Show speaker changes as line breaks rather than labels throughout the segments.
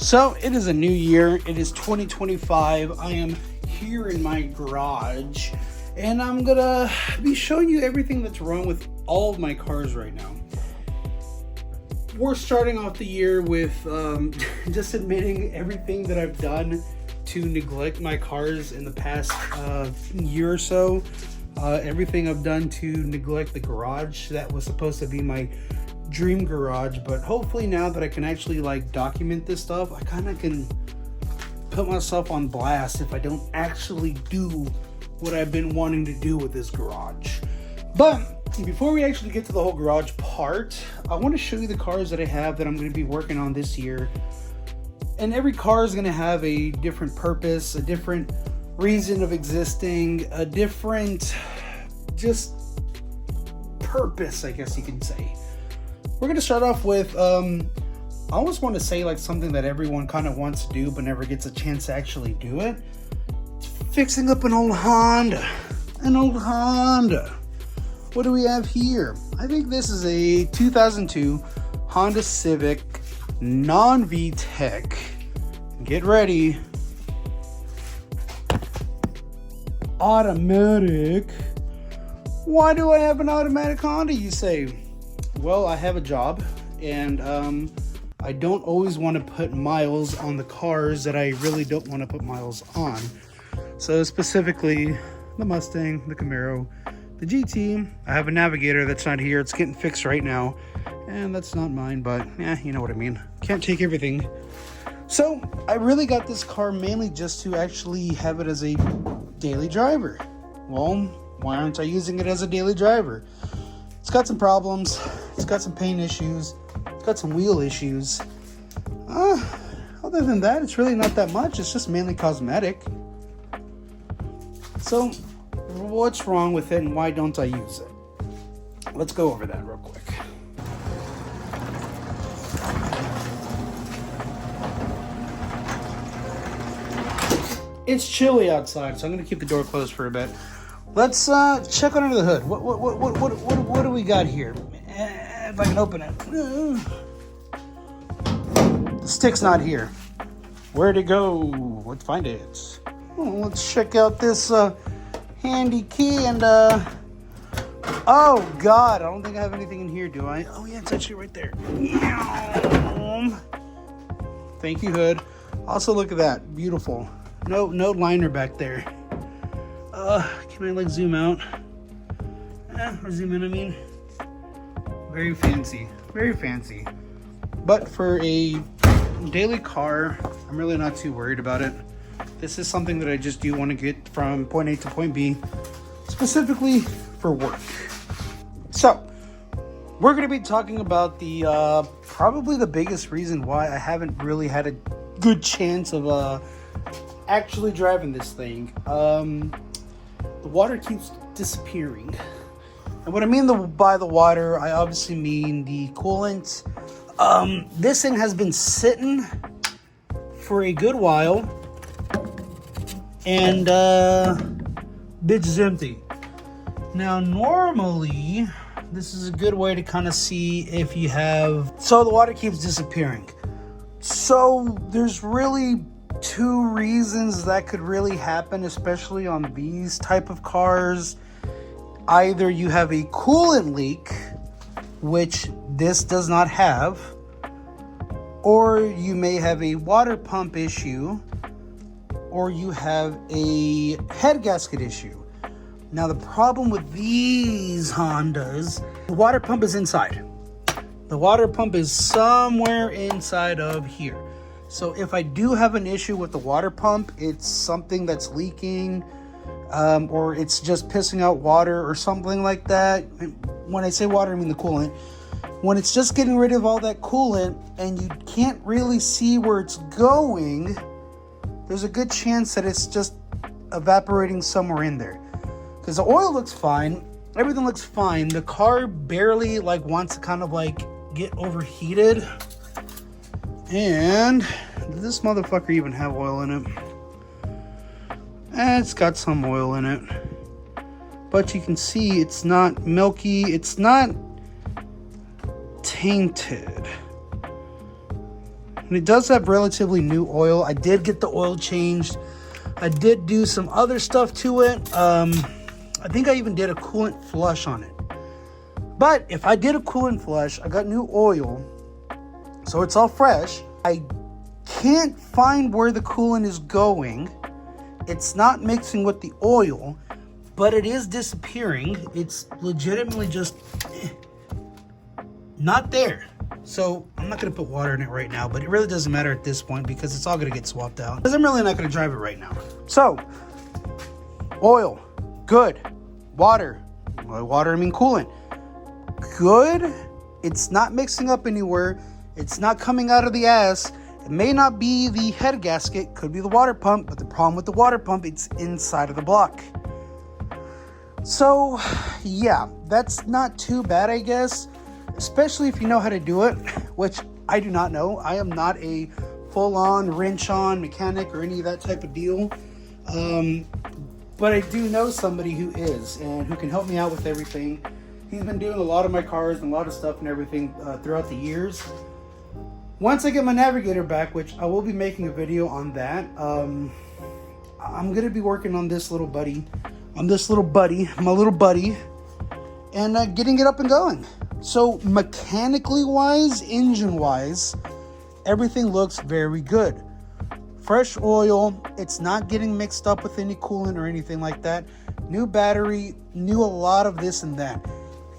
So it is a new year. It is 2025. I am here in my garage and I'm gonna be showing you everything that's wrong with all of my cars right now. We're starting off the year with just admitting everything that I've done to neglect my cars in the past year or so. Everything I've done to neglect the garage that was supposed to be my dream garage, but hopefully now that I can actually document this stuff, I kind of can put myself on blast if I don't actually do what I've been wanting to do with this garage. But before we actually get to the whole garage part, I want to show you the cars that I have that I'm going to be working on this year. And every car is going to have a different purpose, a different reason of existing, a different just purpose, I guess you can say. We're going to start off with, I always want to say something that everyone kind of wants to do but never gets a chance to actually do it. It's fixing up an old Honda. What do we have here? I think this is a 2002 Honda Civic non-VTEC. Get ready. Automatic. Why do I have an automatic Honda, you say? Well, I have a job, and I don't always want to put miles on the cars that I really don't want to put miles on. So specifically, the Mustang, the Camaro, the GT. I have a Navigator that's not here. It's getting fixed right now, and that's not mine, but yeah, you know what I mean. Can't take everything. So I really got this car mainly just to actually have it as a daily driver. Well, why aren't I using it as a daily driver? It's got some problems. It's got some paint issues. It's got some wheel issues. Other than that, it's really not that much. It's just mainly cosmetic. So, what's wrong with it and why don't I use it? Let's go over that real quick. It's chilly outside, so I'm going to keep the door closed for a bit. Let's check under the hood. What do we got here? If I can open it. The stick's not here. Where'd it go? Let's find it. Let's check out this handy key and oh God, I don't think I have anything in here, do I? Oh yeah, it's actually right there. Thank you, hood. Also, look at that. Beautiful. No liner back there. Can I zoom out? Or zoom in, I mean. Very fancy. Very fancy. But for a daily car, I'm really not too worried about it. This is something that I just do want to get from point A to point B, specifically for work. So, we're going to be talking about the probably the biggest reason why I haven't really had a good chance of actually driving this thing. The water keeps disappearing. And what I mean by the water, I obviously mean the coolant. This thing has been sitting for a good while. And bitch is empty. Now normally, this is a good way to kind of see if you have... So the water keeps disappearing. So there's really two reasons that could really happen, especially on these type of cars. Either you have a coolant leak, which this does not have, or you may have a water pump issue, or you have a head gasket issue. Now the problem with these Hondas, the water pump is inside. The water pump is somewhere inside of here. So if I do have an issue with the water pump, it's something that's leaking, or it's just pissing out water or something like that. When I say water, I mean the coolant. When it's just getting rid of all that coolant and you can't really see where it's going, there's a good chance that it's just evaporating somewhere in there. Because the oil looks fine, everything looks fine. The car barely wants to kind of get overheated. And does this motherfucker even have oil in it? It's got some oil in it. But you can see it's not milky. It's not tainted. And it does have relatively new oil. I did get the oil changed. I did do some other stuff to it. I think I even did a coolant flush on it. But if I did a coolant flush, I got new oil, so it's all fresh. I can't find where the coolant is going. It's not mixing with the oil, but it is disappearing. It's legitimately just not there. So I'm not gonna put water in it right now, but it really doesn't matter at this point because it's all gonna get swapped out. Because I'm really not gonna drive it right now. So, oil, good. Water, by water I mean coolant, good. It's not mixing up anywhere. It's not coming out of the ass. It may not be the head gasket, could be the water pump, but the problem with the water pump, it's inside of the block. So, yeah, that's not too bad, I guess. Especially if you know how to do it, which I do not know. I am not a full-on wrench-on mechanic or any of that type of deal. But I do know somebody who is and who can help me out with everything. He's been doing a lot of my cars and a lot of stuff and everything throughout the years. Once I get my navigator back, which I will be making a video on that, I'm going to be working on this little buddy, my little buddy, and getting it up and going. So mechanically wise, engine wise, everything looks very good. Fresh oil, it's not getting mixed up with any coolant or anything like that. New battery, new a lot of this and that.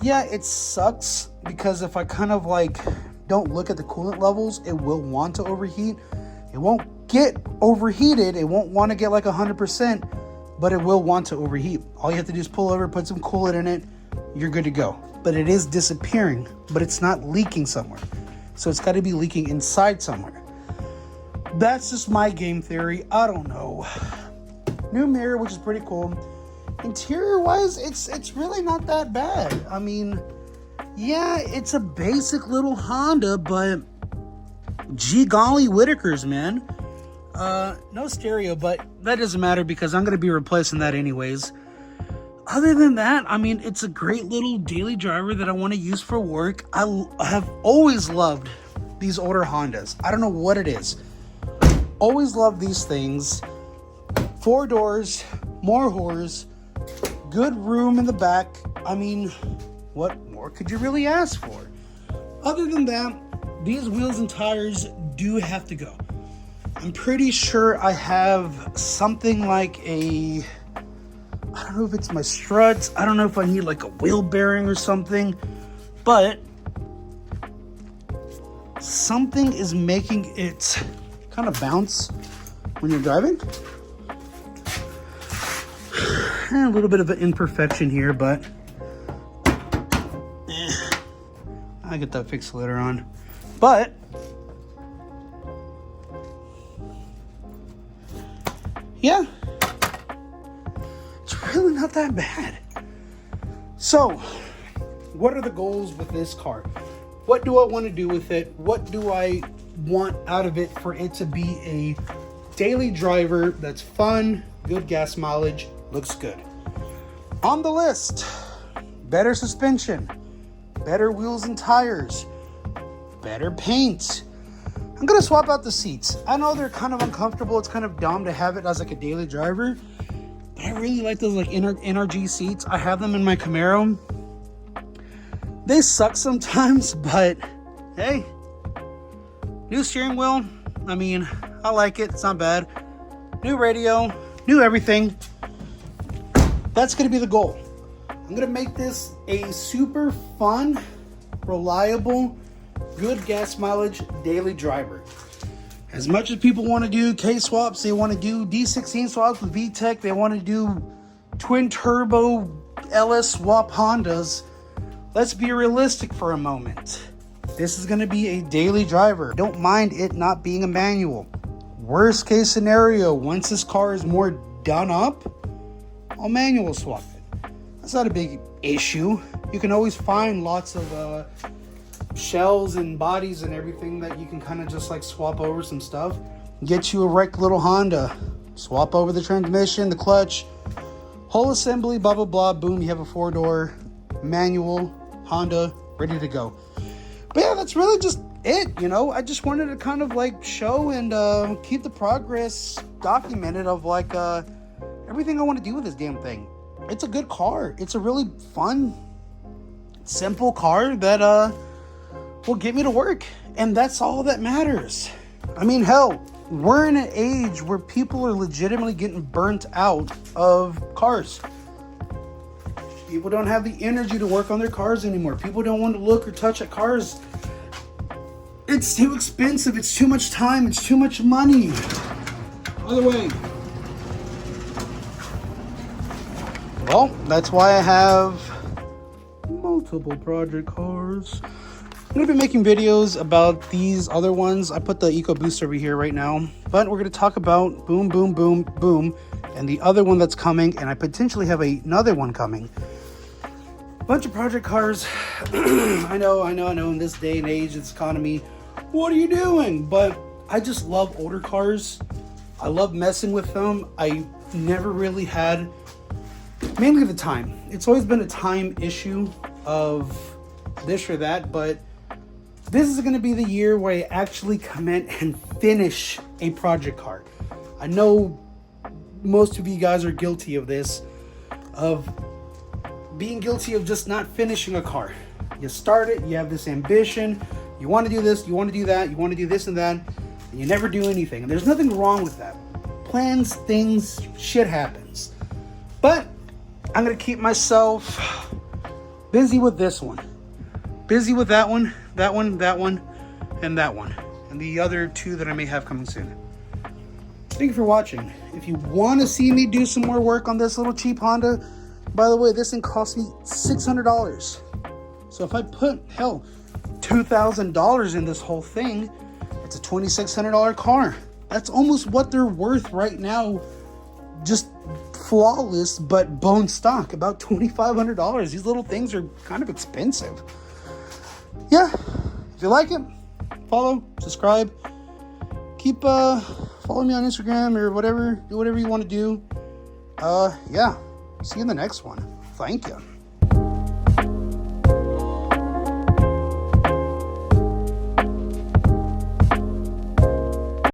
Yeah, it sucks because if I kind of like don't look at the coolant levels, it will want to overheat. It won't get overheated. It won't want to get like 100%, but it will want to overheat. All you have to do is pull over, put some coolant in it, you're good to go. But it is disappearing, but it's not leaking somewhere. So it's got to be leaking inside somewhere. That's just my game theory. I don't know. New mirror, which is pretty cool. Interior wise, it's really not that bad. I mean, yeah, it's a basic little Honda, but gee golly Whitakers, man. No stereo, but that doesn't matter because I'm going to be replacing that anyways. Other than that, I mean, it's a great little daily driver that I want to use for work. I have always loved these older Hondas. I don't know what it is. Always loved these things. 4 doors, more horse, good room in the back. I mean, what more could you really ask for? Other than that, these wheels and tires do have to go. I'm pretty sure I have something like a, I don't know if it's my struts. I don't know if I need like a wheel bearing or something, but something is making it kind of bounce when you're driving. A little bit of an imperfection here, but I get that fixed later on. But yeah, it's really not that bad. So, what are the goals with this car? What do I want to do with it? What do I want out of it for it to be a daily driver that's fun, good gas mileage, looks good? On the list, better suspension, better wheels and tires, better paint. I'm gonna swap out the seats. I know they're kind of uncomfortable. It's kind of dumb to have it as like a daily driver, but I really like those like NRG seats. I have them in my Camaro. They suck sometimes, but hey, new steering wheel. I mean, I like it. It's not bad. New radio, new everything. That's gonna be the goal. I'm gonna make this a super fun, reliable, good gas mileage daily driver. As much as people want to do K swaps, they want to do D16 swaps with VTEC, they want to do twin turbo LS swap Hondas. Let's be realistic for a moment. This is going to be a daily driver. Don't mind it not being a manual. Worst case scenario, once this car is more done up, I'll manual swap it. That's not a big issue. You can always find lots of shells and bodies and everything that you can kind of just like swap over some stuff. Get you a wrecked little Honda. Swap over the transmission, the clutch, whole assembly, blah, blah, blah. Boom, you have a 4-door manual Honda ready to go. But yeah, that's really just it, you know. I just wanted to kind of like show and keep the progress documented of like everything I want to do with this damn thing. It's a good car. It's a really fun, simple car that will get me to work, and that's all that matters. I mean, hell, we're in an age where people are legitimately getting burnt out of cars. People don't have the energy to work on their cars anymore. People don't want to look or touch at cars. It's too expensive. It's too much time. It's too much money. By the way, well, that's why I have multiple project cars. I'm going to be making videos about these other ones. I put the EcoBoost over here right now. But we're going to talk about Boom, Boom, Boom, Boom, and the other one that's coming. And I potentially have another one coming. Bunch of project cars. I know. In this day and age, this economy, what are you doing? But I just love older cars. I love messing with them. I never really had, mainly the time. It's always been a time issue of this or that, but this is going to be the year where I actually commit and finish a project car. I know most of you guys are guilty of this, of being guilty of just not finishing a car. You start it, you have this ambition, you want to do this, you want to do that, you want to do this and that, and you never do anything. And there's nothing wrong with that. Plans, things, shit happens. But I'm going to keep myself busy with this one. Busy with that one, and that one. And the other two that I may have coming soon. Thank you for watching. If you want to see me do some more work on this little cheap Honda, by the way, this thing cost me $600. So if I put, hell, $2,000 in this whole thing, it's a $2,600 car. That's almost what they're worth right now. Just flawless, but bone stock, about $2,500. These little things are kind of expensive. Yeah, if you like it, follow, subscribe, keep following me on Instagram or whatever, do whatever you want to do. Yeah, see you in the next one. Thank you.